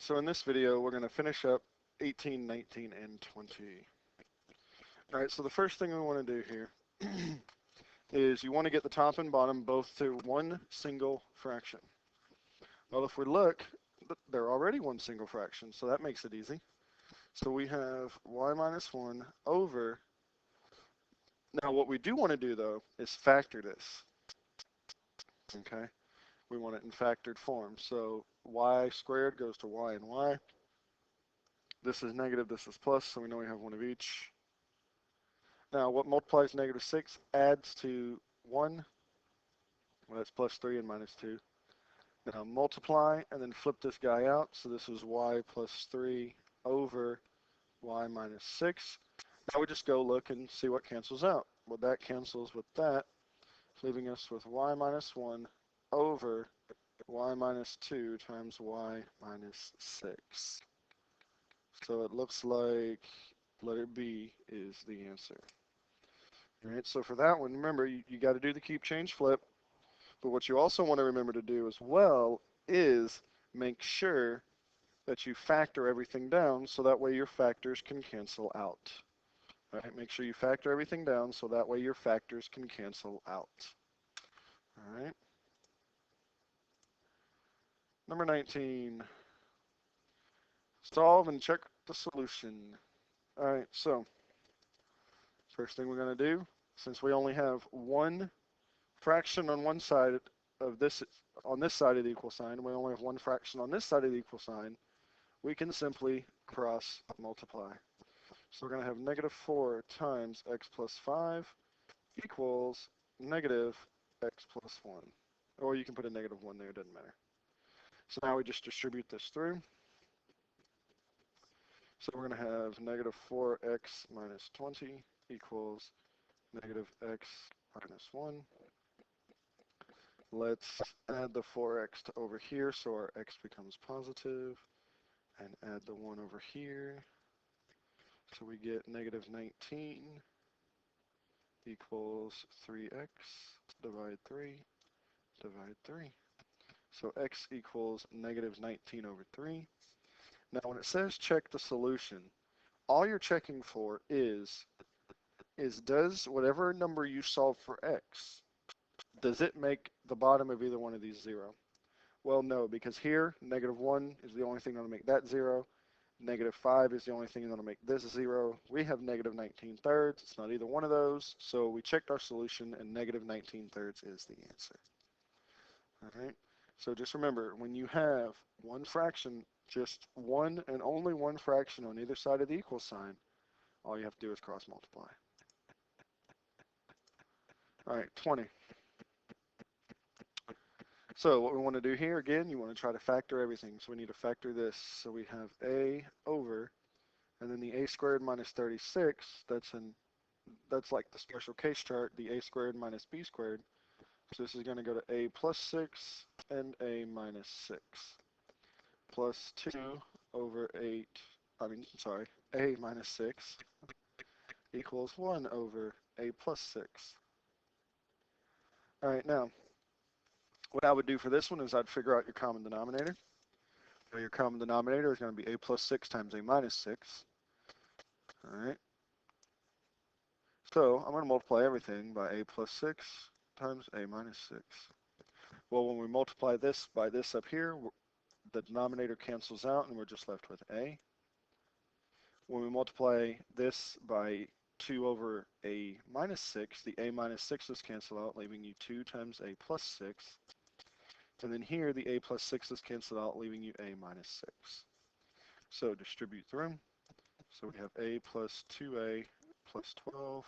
Alright, so in this video we're going to finish up 18, 19, and 20. Alright, so the first thing we want to do here is you want to get the top and bottom both to one single fraction. Well, if we look, they're already one single fraction, so that makes it easy. So we have y minus 1 over, now what we do want to do though is factor this, okay? We want it in factored form, so y squared goes to y and y. This is negative, this is plus, so we know we have one of each. Now, what multiplies negative 6 adds to 1. Well, that's plus 3 and minus 2. Now, multiply and then flip this guy out. So this is y plus 3 over y minus 6. Now we just go look and see what cancels out. Well, that cancels with that, leaving us with y minus 1 over y minus 2 times y minus 6. So it looks like letter B is the answer. All right, so for that one, remember, you got to do the keep, change, flip. But what you also want to remember to do as well is make sure that you factor everything down so that way your factors can cancel out. All right, make sure you factor everything down so that way your factors can cancel out. All right. Number 19. Solve and check the solution. All right, so first thing we're going to do, since we only have one fraction on one side of this, on this side of the equal sign, we only have one fraction on this side of the equal sign, we can simply cross multiply. So we're going to have negative 4 times x plus 5 equals negative x plus 1. Or you can put a negative 1 there, it doesn't matter. So now we just distribute this through. So we're going to have negative 4x minus 20 equals negative x minus 1. Let's add the 4x to over here so our x becomes positive, and add the 1 over here. So we get negative 19 equals 3x, divide 3, divide 3. So x equals negative 19 over 3. Now when it says check the solution, all you're checking for is does whatever number you solve for x, does it make the bottom of either one of these 0? Well, no, because here, negative 1 is the only thing that'll make that 0. Negative 5 is the only thing that'll make this 0. We have negative 19 thirds. It's not either one of those. So we checked our solution, and negative 19 thirds is the answer. All right. So just remember, when you have one fraction, just one and only one fraction on either side of the equal sign, all you have to do is cross multiply. All right, 20. So what we want to do here, again, you want to try to factor everything. So we need to factor this. So we have a over, and then the a squared minus 36, that's like the special case chart, the a squared minus b squared. So this is going to go to a plus 6 and a minus 6. Plus 2 over 8, a minus 6 equals 1 over a plus 6. All right, now, what I would do for this one is I'd figure out your common denominator. So your common denominator is going to be a plus 6 times a minus 6. All right. So I'm going to multiply everything by a plus 6 times a minus 6. Well, when we multiply this by this up here, the denominator cancels out and we're just left with a. When we multiply this by 2 over a minus 6, the a minus 6's cancel out, leaving you 2 times a plus 6. And then here, the a plus 6's cancel out, leaving you a minus 6. So distribute through. So we have a plus 2a plus 12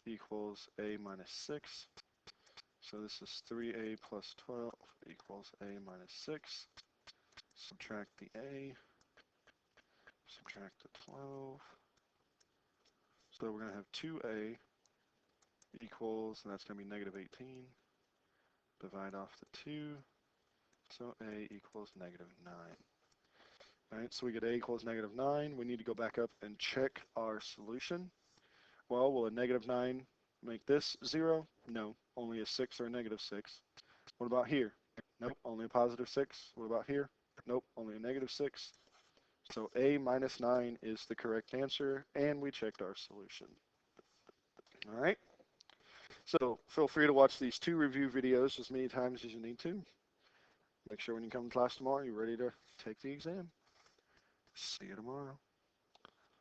equals a minus 6. So this is 3a plus 12 equals a minus 6. Subtract the a, subtract the 12. So we're going to have 2a equals, and that's going to be negative 18. Divide off the 2. So a equals negative 9. All right, so we get a equals negative 9. We need to go back up and check our solution. Well, will a negative 9 make this 0? No, only a 6 or a negative 6. What about here? Nope, only a positive 6. What about here? Nope, only a -6. So A minus 9 is the correct answer, and we checked our solution. All right. So feel free to watch these 2 review videos as many times as you need to. Make sure when you come to class tomorrow, you're ready to take the exam. See you tomorrow.